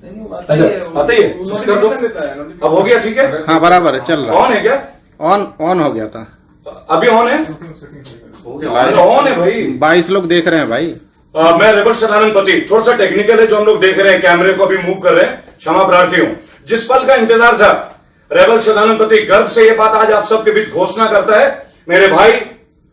अच्छा आते ही कर दो। अब हो गया, ठीक है। हाँ बराबर है, चल रहा ऑन है क्या? ऑन हो गया था, अभी ऑन है, ऑन है भाई। 22 लोग देख रहे हैं भाई। मैं रेबल सदानंद पति, थोड़ा सा टेक्निकल है जो हम लोग देख रहे हैं, कैमरे को भी मूव कर रहे हैं, क्षमा प्रार्थी हूं। जिस पल का इंतजार था, रेबल सदानंद पति गर्व से ये बात आज आप सबके बीच घोषणा करता है, मेरे भाई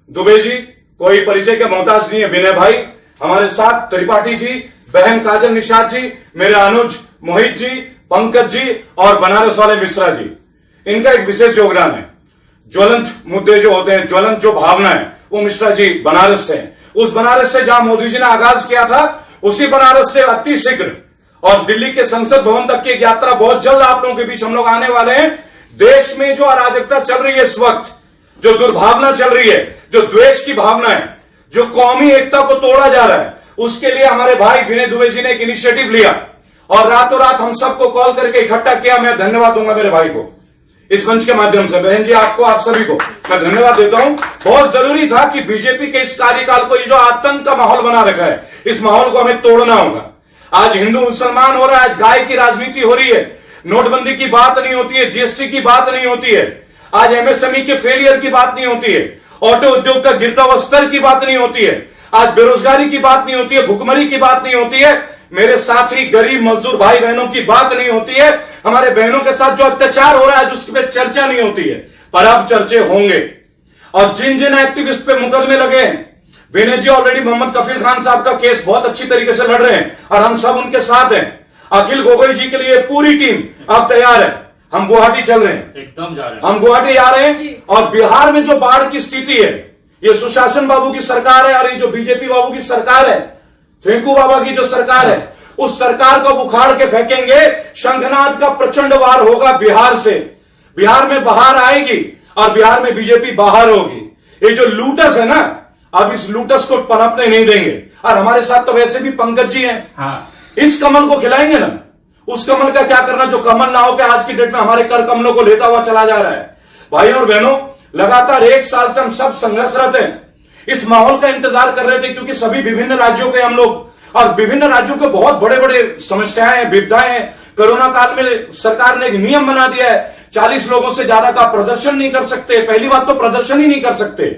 दुबे जी कोई परिचय के मोहताज नहीं है, विनय भाई हमारे साथ, त्रिपाठी जी, बहन काजल निषाद जी, मेरे अनुज मोहित जी, पंकज जी और बनारस वाले मिश्रा जी, इनका एक विशेष योगदान है। ज्वलंत मुद्दे जो होते हैं, ज्वलंत जो भावना है, वो मिश्रा जी बनारस से, उस बनारस से जहां मोदी जी ने आगाज किया था, उसी बनारस से अति शीघ्र और दिल्ली के संसद भवन तक की एक यात्रा बहुत जल्द आप लोगों के बीच हम लोग आने वाले हैं। देश में जो अराजकता चल रही है इस वक्त, जो दुर्भावना चल रही है, जो द्वेष की भावना है, जो कौमी एकता को तोड़ा जा रहा है, उसके लिए हमारे भाई विनय दुबे जी ने एक इनिशिएटिव लिया और रातों रात हम सबको कॉल करके इकट्ठा किया। मैं धन्यवाद दूंगा मेरे भाई को इस मंच के माध्यम से, बहन जी आपको, आप सभी को मैं धन्यवाद देता हूं। बहुत जरूरी था कि बीजेपी के इस कार्यकाल को, ये जो आतंक का माहौल बना रखा है, इस माहौल को हमें तोड़ना होगा। आज हिंदू मुसलमान हो रहा है, आज गाय की राजनीति हो रही है, नोटबंदी की बात नहीं होती है, जीएसटी की बात नहीं होती है, आज एमएसएमई के फेलियर की बात नहीं होती है, ऑटो उद्योग का गिरता हुआ स्तर की बात नहीं होती है, आज बेरोजगारी की बात नहीं होती है, भुखमरी की बात नहीं होती है, मेरे साथी गरीब मजदूर भाई बहनों की बात नहीं होती है, हमारे बहनों के साथ जो अत्याचार हो रहा है उस पर चर्चा नहीं होती है, पर अब चर्चे होंगे। और जिन जिन एक्टिविस्ट पे मुकदमे लगे हैं, विनय जी ऑलरेडी मोहम्मद कफील खान साहब का केस बहुत अच्छी तरीके से लड़ रहे हैं और हम सब उनके साथ हैं। अखिल गोगोई जी के लिए पूरी टीम अब तैयार है, हम गुवाहाटी चल रहे हैं, एकदम जा रहे हैं, हम गुवाहाटी आ रहे हैं। और बिहार में जो बाढ़ की स्थिति है, ये सुशासन बाबू की सरकार है और ये जो बीजेपी बाबू की सरकार है, फेंकू बाबा की जो सरकार है, उस सरकार को उखाड़ के फेंकेंगे। शंखनाद का प्रचंड वार होगा बिहार से, बिहार में बाहर आएगी और बिहार में बीजेपी बाहर होगी। ये जो लूटस है ना, अब इस लूटस को पनपने नहीं देंगे। और हमारे साथ तो वैसे भी पंकज जी हैं, हाँ। इस कमल को खिलाएंगे ना, उस कमल का क्या करना जो कमल ना हो कि आज की डेट में हमारे कर कमलों को लेता हुआ चला जा रहा है। भाइयों और बहनों, लगातार 1 साल से हम सब संघर्षरत हैं, इस माहौल का इंतजार कर रहे थे, क्योंकि सभी विभिन्न राज्यों के हम लोग, और विभिन्न राज्यों के बहुत बड़े बड़े समस्याएं, विविधताएं हैं। कोरोना काल में सरकार ने एक नियम बना दिया है, 40 लोगों से ज्यादा का प्रदर्शन नहीं कर सकते। पहली बात तो प्रदर्शन ही नहीं कर सकते।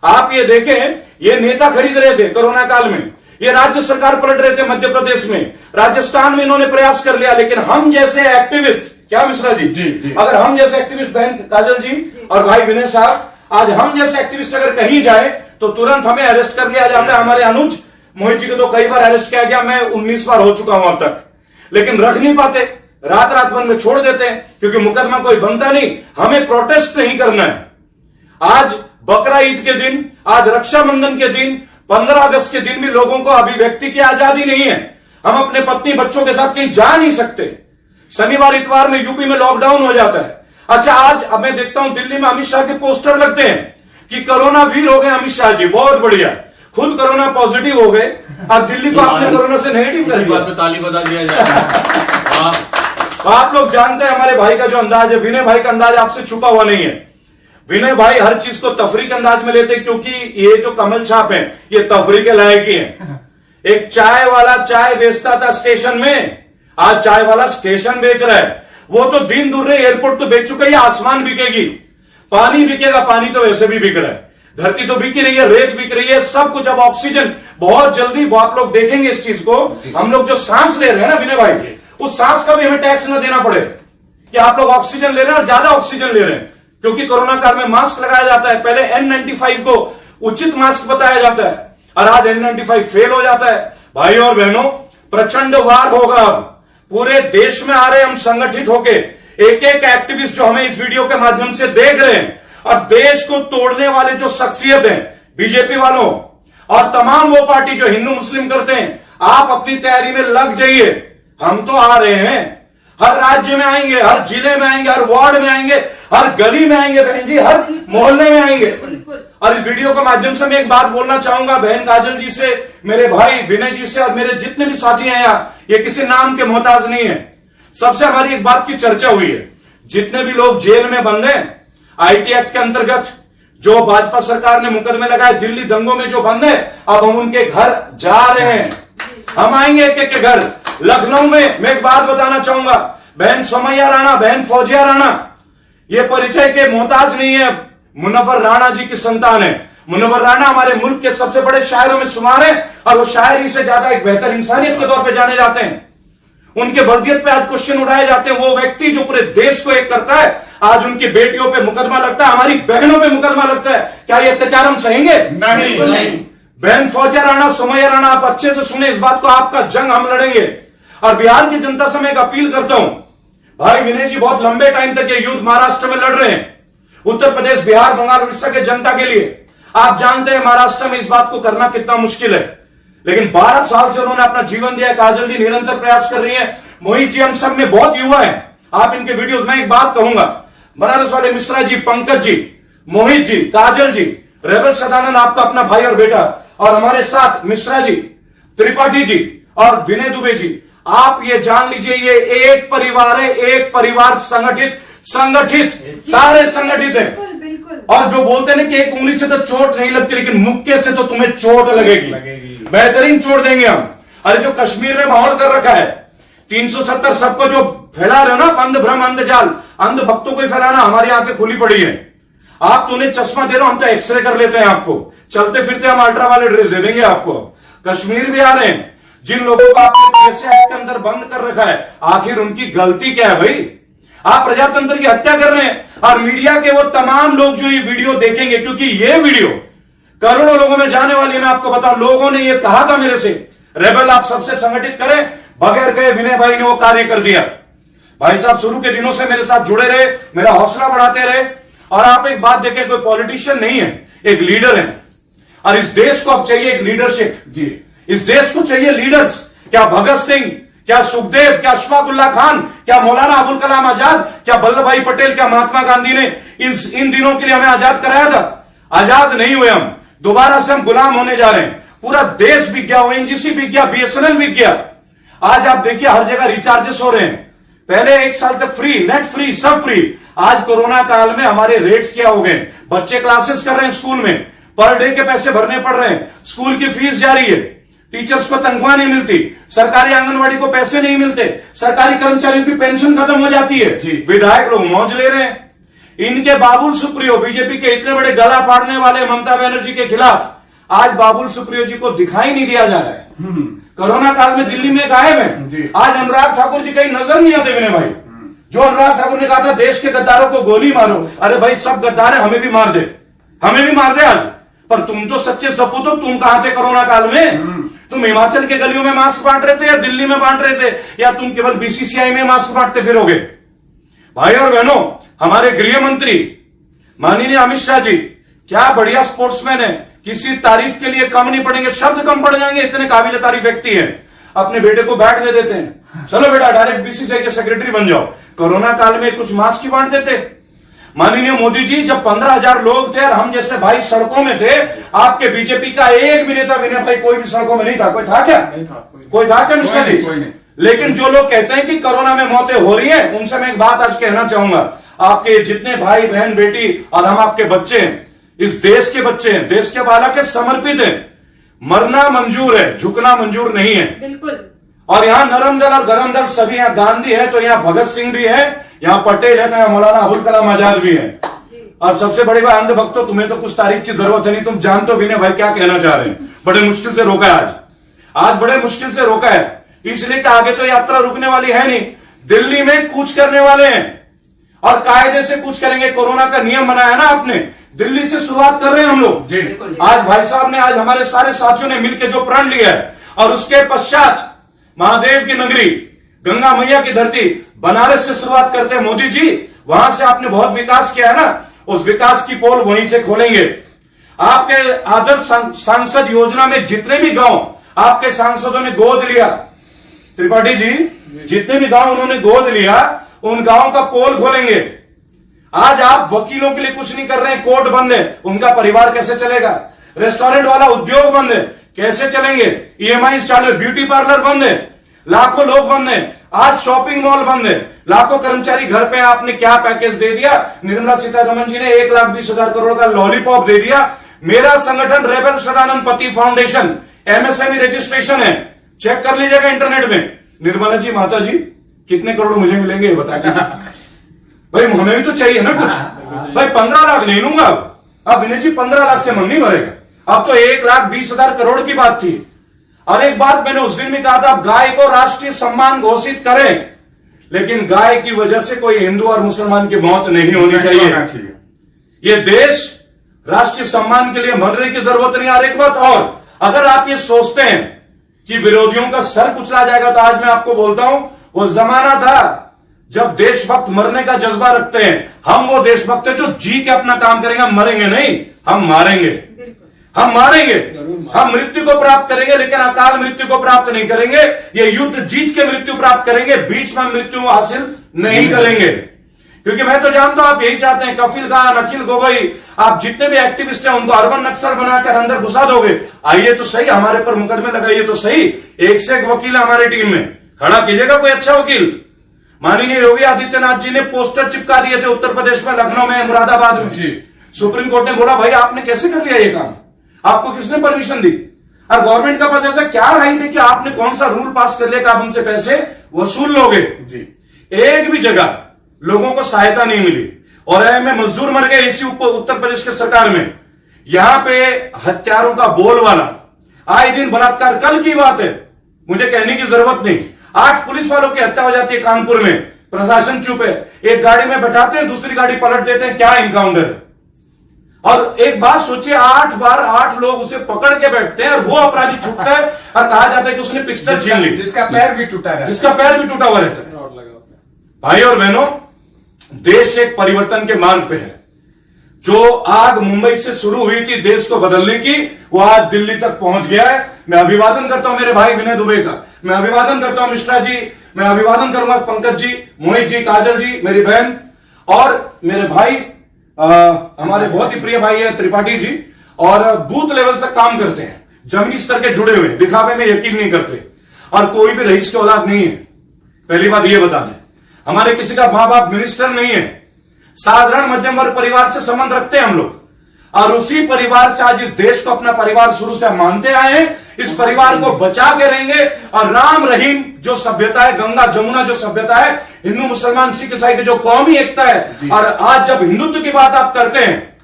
आप ये देखें, ये नेता खरीद रहे थे कोरोना काल में, ये राज्य सरकार पलट रहे थे मध्य प्रदेश में, राजस्थान में इन्होंने प्रयास कर लिया। लेकिन हम जैसे एक्टिविस्ट, क्या मिश्रा जी, जी। अगर हम जैसे एक्टिविस्ट, बहन काजल जी और भाई विनय साहब, आज हम जैसे एक्टिविस्ट अगर कहीं जाए तो तुरंत हमें अरेस्ट कर लिया जाता है। हमारे अनुज मोहित जी को तो कई बार अरेस्ट किया गया, मैं 19 बार हो चुका हूं अब तक, लेकिन रख नहीं पाते, रात रात भर में छोड़ देते हैं, क्योंकि मुकदमा कोई बनता नहीं। हमें प्रोटेस्ट नहीं करना है। आज बकरा ईद के दिन, आज रक्षाबंधन के दिन, 15 अगस्त के दिन भी लोगों को अभिव्यक्ति की आजादी नहीं है। हम अपने पत्नी बच्चों के साथ कहीं जा नहीं सकते। शनिवार इतवार में यूपी में लॉकडाउन हो जाता है। अच्छा, आज अब मैं देखता हूं दिल्ली में अमित शाह के पोस्टर लगते हैं कि कोरोना वीर हो गए अमित शाह जी, बहुत बढ़िया, खुद कोरोना पॉजिटिव हो गए और दिल्ली को आपने कोरोना से नेगेटिव कर दिया। ताली बजा दिया जाए। तो आप लोग जानते हैं हमारे भाई का जो अंदाज है, विनय भाई का अंदाज आपसे छुपा हुआ नहीं है। विनय भाई हर चीज को तफरी के अंदाज में लेते, क्योंकि ये जो कमल छाप है ये तफरी के लायक ही है। एक चाय वाला चाय बेचता था स्टेशन में, आज चाय वाला स्टेशन बेच रहा है। वो तो दिन दूर एयरपोर्ट तो बेच चुका है, आसमान बिकेगी, पानी बिकेगा, पानी तो वैसे भी बिक रहा है, धरती तो बिक रही है, रेत बिक रही है, सब कुछ। अब ऑक्सीजन बहुत जल्दी, वो आप लोग देखेंगे इस चीज को, हम लोग जो सांस ले रहे हैं ना विनय भाई, उस सांस का भी हमें टैक्स न देना पड़े कि आप लोग ऑक्सीजन ले रहे हैं और ज्यादा ऑक्सीजन ले रहे हैं, क्योंकि कोरोना काल में मास्क लगाया जाता है। पहले N95 को उचित मास्क बताया जाता है और आज N95 फेल हो जाता है। भाइयों और बहनों, प्रचंड वार होगा। अब पूरे देश में आ रहे हम संगठित होके, एक एक एक्टिविस्ट जो हमें इस वीडियो के माध्यम से देख रहे हैं, और देश को तोड़ने वाले जो शख्सियत हैं, बीजेपी वालों और तमाम वो पार्टी जो हिंदू मुस्लिम करते हैं, आप अपनी तैयारी में लग जाइए। हम तो आ रहे हैं, हर राज्य में आएंगे, हर जिले में आएंगे, हर वार्ड में आएंगे, हर गली में आएंगे बहन जी, हर मोहल्ले में आएंगे। और इस वीडियो के माध्यम से मैं एक बात बोलना चाहूंगा बहन काजल जी से, मेरे भाई विनय जी से और मेरे जितने भी साथी हैं यहाँ, ये किसी नाम के मोहताज नहीं है। सबसे हमारी एक बात की चर्चा हुई है, जितने भी लोग जेल में बंद हैं आईटी एक्ट के अंतर्गत, जो भाजपा सरकार ने मुकदमे लगाए, दिल्ली दंगों में जो बंद है, अब हम उनके घर जा रहे हैं। हम आएंगे एक एक के घर। लखनऊ में मैं एक बात बताना चाहूंगा, बहन समैया राणा, बहन फौजिया राणा, ये परिचय के मोहताज नहीं है, मुनव्वर राणा जी की संतान है। मुनव्वर राणा हमारे मुल्क के सबसे बड़े शायरों में शुमार है और वो शायरी से ज्यादा एक बेहतर इंसानियत के तौर पे जाने जाते हैं। उनके वल्दियत पे आज क्वेश्चन उठाए जाते हैं। वो व्यक्ति जो पूरे देश को एक करता है, आज उनकी बेटियों पे मुकदमा लगता है, हमारी बहनों पे मुकदमा लगता है। क्या ये अत्याचार हम सहेंगे? नहीं। बहन फौजिया राणा, समैया राणा, आप अच्छे से सुने इस बात को, आपका जंग हम लड़ेंगे। और बिहार की जनता से मैं एक अपील करता हूं, भाई विनय जी बहुत लंबे टाइम तक ये युद्ध महाराष्ट्र में लड़ रहे हैं, उत्तर प्रदेश, बिहार, बंगाल, उड़ीसा के जनता के लिए। आप जानते हैं महाराष्ट्र में इस बात को करना कितना मुश्किल है, लेकिन 12 साल से उन्होंने अपना जीवन दिया। काजल जी निरंतर प्रयास कर रही है, मोहित जी, हम सब में बहुत युवा है, आप इनके वीडियोस में एक बात कहूंगा, बनारस वाले मिश्रा जी, पंकज जी, मोहित जी, काजल जी, रेबल सदानंद आपका अपना भाई और बेटा, और हमारे साथ मिश्रा जी, त्रिपाठी जी और विनय दुबे जी। आप ये जान लीजिए, ये एक परिवार है, एक परिवार, संगठित, सारे संगठित है। और जो बोलते हैं ना कि एक उंगली से तो चोट नहीं लगती, लेकिन मुक्के से तो तुम्हें चोट लगेगी। बेहतरीन चोट देंगे हम। अरे जो कश्मीर में माहौल कर रखा है, 370 सबको जो फैला रहे हो ना, अंध भ्रम, अंध जाल, अंध भक्तों को ही फैलाना, हमारी आंखें खुली पड़ी है। आप तो उन्हें चश्मा दे रहे हो, हम तो एक्सरे कर लेते हैं आपको, चलते फिरते हम अल्ट्रा वाले ड्रेस दे देंगे आपको। कश्मीर भी आ रहे हैं, जिन लोगों को आपने PSA एक्ट के अंदर बंद कर रखा है, आखिर उनकी गलती क्या है भाई? आप प्रजातंत्र की हत्या कर रहे हैं। और मीडिया के वो तमाम लोग जो ये वीडियो देखेंगे, क्योंकि ये वीडियो करोड़ों लोगों में जाने वाली है, मैं आपको बताऊं, लोगों ने ये कहा था मेरे से, रेबल आप सबसे संगठित करें, बगैर कहे विनय भाई ने वो कार्य कर दिया। भाई साहब शुरू के दिनों से मेरे साथ जुड़े रहे, मेरा हौसला बढ़ाते रहे। और आप एक बात देखें, कोई पॉलिटिशियन नहीं है, एक लीडर है। और इस देश को अब चाहिए एक लीडरशिप जी, इस देश को चाहिए लीडर्स। क्या भगत सिंह, क्या सुखदेव, क्या अशफाक उल्लाह खान, क्या मौलाना अबुल कलाम आजाद, क्या वल्लभ भाई पटेल, क्या महात्मा गांधी ने इन दिनों के लिए हमें आजाद कराया था? आजाद नहीं हुए हम, दोबारा से हम गुलाम होने जा रहे हैं। पूरा देश बिक गया, ONGC बिक गया, BSNL बिक गया। आज आप देखिए हर जगह रिचार्जेस हो रहे हैं। पहले 1 साल तक फ्री, नेट फ्री, सब फ्री। आज कोरोना काल में हमारे रेट्स क्या हो गए? बच्चे क्लासेस कर रहे हैं स्कूल में, पर डे के पैसे भरने पड़ रहे हैं, स्कूल की फीस जारी है, टीचर्स को तनख्वाह नहीं मिलती, सरकारी आंगनवाड़ी को पैसे नहीं मिलते, सरकारी कर्मचारियों की पेंशन खत्म हो जाती है, विधायक लोग मौज ले रहे हैं। इनके बाबुल सुप्रियो, बीजेपी के इतने बड़े गला फाड़ने वाले ममता बनर्जी के खिलाफ, आज बाबुल सुप्रियो जी को दिखाई नहीं दिया जा रहा है। कोरोना काल में दिल्ली में गायब है। आज अनुराग ठाकुर जी कहीं नजर नहीं आते विनय भाई। जो अनुराग ठाकुर ने कहा था देश के गद्दारों को गोली मारो, अरे भाई सब गद्दार है, हमें भी मार दे, हमें भी मार दे आज। पर तुम तो सच्चे सपूत हो, तुम कहां थे कोरोना काल में? तुम हिमाचल के गलियों में मास्क बांट रहे थे या दिल्ली में बांट रहे थे, या तुम केवल BCCI में मास्क बांटते फिरोगे? भाई और बहनों, हमारे गृह मंत्री माननीय अमित शाह जी क्या बढ़िया स्पोर्ट्समैन है, किसी तारीफ के लिए कम नहीं पड़ेंगे, शब्द कम पड़ जाएंगे, इतने काबिल तारीफ व्यक्ति है। अपने बेटे को बैट दे देते हैं, चलो बेटा डायरेक्ट BCCI के सेक्रेटरी बन जाओ। कोरोना काल में कुछ मास्क ही बांट देते। माननीय मोदी जी, जब 15,000 लोग थे और हम जैसे भाई सड़कों में थे, आपके बीजेपी का एक भी नेता विनय भाई कोई भी सड़कों में नहीं था। कोई था क्या? नहीं था। कोई था क्या मिश्रा जी? लेकिन जो लोग कहते हैं कि कोरोना में मौतें हो रही हैं, उनसे मैं एक बात आज कहना चाहूंगा, आपके जितने भाई बहन बेटी और हम आपके बच्चे हैं, इस देश के बच्चे हैं, देश के बालक के समर्पित हैं। मरना मंजूर है, झुकना मंजूर नहीं है। बिल्कुल। और यहाँ नरम दल और गरम दल सभी, यहाँ गांधी है तो यहाँ भगत सिंह भी है, यहाँ पटेल है तो यहाँ मौलाना अबुल कलाम आजाद भी है। और सबसे बड़ी बात, अंध भक्तों, तुम्हें तो कुछ तारीफ की जरूरत है नहीं, तुम जानते हो विनय भाई क्या कहना चाह रहे हैं। बड़े मुश्किल से रोका है आज बड़े मुश्किल से रोका है, इसलिए कि आगे तो यात्रा रुकने वाली है नहीं। दिल्ली में कूच करने वाले हैं और कायदे से कूच करेंगे। कोरोना का नियम बनाया ना आपने, दिल्ली से शुरुआत कर रहे हैं हम लोग। आज भाई साहब ने, आज हमारे सारे साथियों ने मिलकर जो प्रण लिया है, और उसके पश्चात महादेव की नगरी, गंगा मैया की धरती बनारस से शुरुआत करते हैं। मोदी जी, वहां से आपने बहुत विकास किया है ना, उस विकास की पोल वहीं से खोलेंगे। आपके आदर्श सांसद योजना में जितने भी गांव आपके सांसदों ने गोद लिया, त्रिपाठी जी, जितने भी गांव उन्होंने गोद लिया, उन गांव का पोल खोलेंगे। आज आप वकीलों के लिए कुछ नहीं कर रहे हैं, कोर्ट बंद है, उनका परिवार कैसे चलेगा? रेस्टोरेंट वाला उद्योग बंद है, कैसे चलेंगे? EMI चालू, ब्यूटी पार्लर बंद है, लाखों लोग बंद है। आज शॉपिंग मॉल बंद है, लाखों कर्मचारी घर पे। आपने क्या पैकेज दे दिया? निर्मला सीतारमण जी ने 1,20,000 करोड़ का लॉलीपॉप दे दिया। मेरा संगठन रेबल सदानंद पति फाउंडेशन, MSME रजिस्ट्रेशन है, चेक कर लीजिएगा इंटरनेट में। निर्मला जी, माता जी, कितने करोड़ मुझे मिलेंगे ये बता दीजिए। भाई हमें भी तो चाहिए ना कुछ। भाई 15 लाख नहीं लूंगा अब विनय जी, 15 लाख से मन नहीं भरेगा। अब तो 1,20,000 करोड़ की बात थी। और एक बात मैंने उस दिन भी कहा था, गाय को राष्ट्रीय सम्मान घोषित करें, लेकिन गाय की वजह से कोई हिंदू और मुसलमान की मौत नहीं होनी चाहिए। ये देश राष्ट्रीय सम्मान के लिए मरने की जरूरत नहीं। और एक बात और, अगर आप ये सोचते हैं कि विरोधियों का सर कुचला जाएगा, तो आज मैं आपको बोलता हूं, वो जमाना था जब देशभक्त मरने का जज्बा रखते हैं। हम वो देशभक्त हैं जो जी के अपना काम करेंगे, हम मरेंगे नहीं, हम मारेंगे, हम मारेंगे, हम मृत्यु को प्राप्त करेंगे, लेकिन अकाल मृत्यु को प्राप्त नहीं करेंगे। ये युद्ध जीत के मृत्यु प्राप्त करेंगे, बीच में मृत्यु हासिल नहीं करेंगे। क्योंकि मैं तो जानता हूं आप यही चाहते हैं, कफिल खान, अखिल गोगोई, आप जितने भी एक्टिविस्ट हैं उनको अर्बन नक्सल बनाकर अंदर घुसा दोगे। आइए तो सही, हमारे पर मुकदमे लगाइए तो सही। एक से एक वकील है हमारी टीम में, खड़ा कीजिएगा कोई अच्छा वकील। माननीय योगी आदित्यनाथ जी ने पोस्टर चिपका दिए थे उत्तर प्रदेश में, लखनऊ में, मुरादाबाद में। सुप्रीम कोर्ट ने बोला भाई आपने कैसे कर लिया ये काम, आपको किसने परमिशन दी? और गवर्नमेंट का पास ऐसा क्या राय थी कि आपने कौन सा रूल पास कर लिया कि आप उनसे पैसे वसूल लोगे? एक भी जगह लोगों को सहायता नहीं मिली। और में मजदूर मर गए इसी उत्तर प्रदेश के सरकार में। यहां पे हत्यारों का बोलबाला, आए दिन बलात्कार, कल की बात है, मुझे कहने की जरूरत नहीं। 8 पुलिस वालों की हत्या हो जाती है कानपुर में, प्रशासन चुप है। एक गाड़ी में बैठाते हैं, दूसरी गाड़ी पलट देते हैं, क्या इनकाउंटर है। और एक बात सोचिए, 8 बार 8 लोग उसे पकड़ के बैठते हैं और वो अपराधी छुटता है और कहा जाता है कि उसने पिस्टल छीन ली, जिसका पैर भी टूटा है, जिसका पैर भी टूटा हुआ रहता है। भाई और बहनों, देश एक परिवर्तन के मार्ग पे है। जो आग मुंबई से शुरू हुई थी देश को बदलने की, वो आज दिल्ली तक पहुंच गया है। मैं अभिवादन करता हूं मेरे भाई विनय दुबे का, मैं अभिवादन करता हूं मिश्रा जी, मैं अभिवादन करूंगा पंकज जी, मोहित जी, काजल जी, मेरी बहन, और मेरे भाई हमारे बहुत ही प्रिय भाई है त्रिपाठी जी, और बूथ लेवल तक काम करते हैं, जमीनी स्तर के जुड़े हुए, दिखावे में यकीन नहीं करते, और कोई भी रईस की औलाद नहीं है। पहली बात यह बता दें, हमारे किसी का मां बाप मिनिस्टर नहीं है, साधारण मध्यम वर्ग परिवार से संबंध रखते हैं हम लोग, और उसी परिवार से आज इस देश को अपना परिवार शुरू से मानते आए हैं। इस परिवार को बचा के रहेंगे। और राम रहीम जो सभ्यता है, गंगा जमुना जो सभ्यता है, हिंदू मुसलमान सिख ईसाई की जो कौमी एकता है, और आज जब हिंदुत्व की बात आप करते हैं,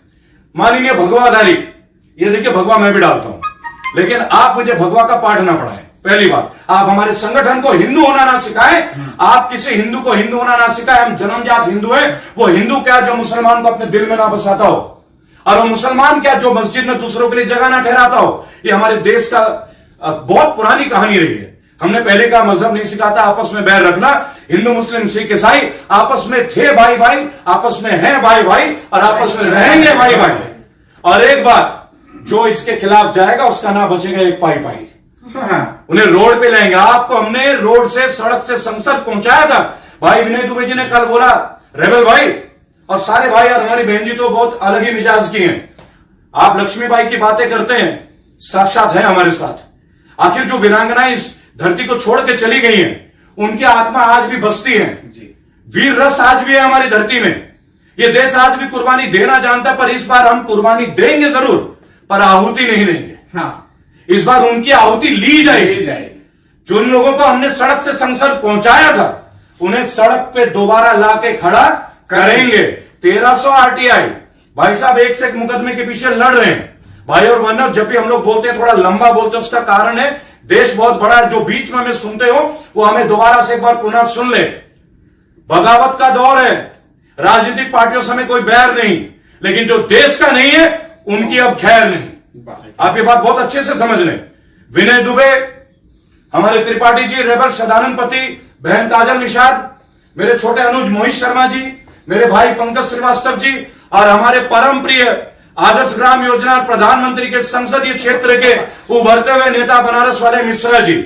माननीय भगवाधारी, ये देखिए भगवा मैं भी डालता हूं, लेकिन आप मुझे भगवा का पाठ ना पढ़ाएं। पहली बात, आप हमारे संगठन को हिंदू होना ना सिखाएं, आप किसी हिंदू को हिंदू होना ना सिखाएं। हम जन्मजात हिंदू हैं। वो हिंदू क्या जो मुसलमान को अपने दिल में ना बसाता हो, और वो मुसलमान क्या जो मस्जिद में दूसरों के लिए जगह ना ठहराता हो। ये हमारे देश का बहुत पुरानी कहानी रही है। हमने पहले का मजहब नहीं सिखाता आपस में बैर रखना। हिंदू मुस्लिम सिख ईसाई आपस में थे भाई भाई, आपस में हैं भाई भाई, और आपस में रहेंगे भाई भाई। और एक बात, जो इसके खिलाफ जाएगा उसका ना बचेगा एक पाई पाई। उन्हें रोड पे लाएंगे। आपको हमने रोड से, सड़क से संसद पहुंचाया था। भाई विनय दुबे जी ने कल बोला, रेबल भाई और सारे भाई और हमारी बहन जी तो बहुत अलग ही मिजाज की हैं। आप लक्ष्मीबाई की बातें करते हैं, साक्षात है हमारे साथ। आखिर जो वीरांगनाएं इस धरती को छोड़ के चली गई हैं, उनकी आत्मा आज भी बसती है। वीर रस आज भी है हमारी धरती में। ये देश आज भी कुर्बानी देना जानता है, पर इस बार हम कुर्बानी देंगे जरूर, पर आहुति नहीं देंगे। हाँ, इस बार उनकी आहुति ली जाएगी। जिन लोगों को हमने सड़क से संसद पहुंचाया था, उन्हें सड़क पे दोबारा लाके खड़ा करेंगे। 1300 आरटीआई भाई साहब एक से एक मुकदमे के पीछे लड़ रहे हैं। भाई और बहनों, जब भी हम लोग बोलते हैं थोड़ा लंबा बोलते हैं, उसका कारण है देश बहुत बड़ा है। जो बीच में हमें सुनते हो वो हमें दोबारा से एक बार पुनः सुन ले। बगावत का दौर है, राजनीतिक पार्टियों से हमें कोई बैर नहीं, लेकिन जो देश का नहीं है उनकी अब खैर नहीं। आप ये बात बहुत अच्छे से समझ लें। विनय दुबे, हमारे त्रिपाठी जी, रेबल सदानंद पति, बहन काजल निषाद, मेरे छोटे अनुज मोहित शर्मा जी, मेरे भाई पंकज श्रीवास्तव जी, और हमारे परम प्रिय आदर्श ग्राम योजना और प्रधानमंत्री के संसदीय क्षेत्र के उभरते हुए नेता बनारस वाले मिश्रा जी।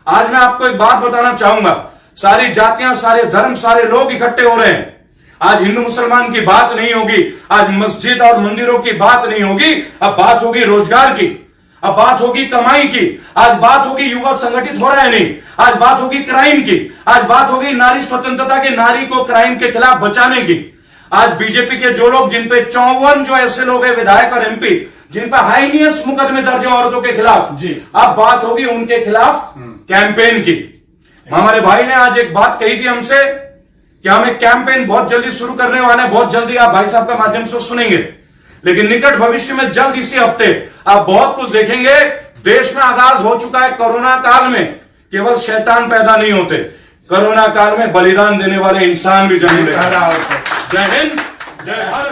आज मैं आपको एक बात बताना चाहूंगा, सारी जातियां, सारे धर्म, सारे लोग इकट्ठे हो रहे हैं। आज हिंदू मुसलमान की बात नहीं होगी, आज मस्जिद और मंदिरों की बात नहीं होगी, अब बात होगी रोजगार की, अब बात होगी कमाई की, आज बात होगी युवा संगठित हो रहा है नहीं, आज बात होगी क्राइम की, आज बात होगी नारी स्वतंत्रता के, नारी को क्राइम के खिलाफ बचाने की। आज बीजेपी के जो लोग, जिन पे 54 जो ऐसे लोग हैं विधायक और एमपी, जिन पर हाईनियस मुकदमे दर्ज है औरतों के खिलाफ, अब बात होगी उनके खिलाफ कैंपेन की। हमारे भाई ने आज एक बात कही थी हमसे कि हम एक कैंपेन बहुत जल्दी शुरू करने वाले हैं, बहुत जल्दी आप भाई साहब के माध्यम से सुनेंगे, लेकिन निकट भविष्य में जल्द इसी हफ्ते आप बहुत कुछ देखेंगे। देश में आगाज हो चुका है। कोरोना काल में केवल शैतान पैदा नहीं होते, कोरोना काल में बलिदान देने वाले इंसान भी जन्म लेते हैं। जय हिंद, जय भारत।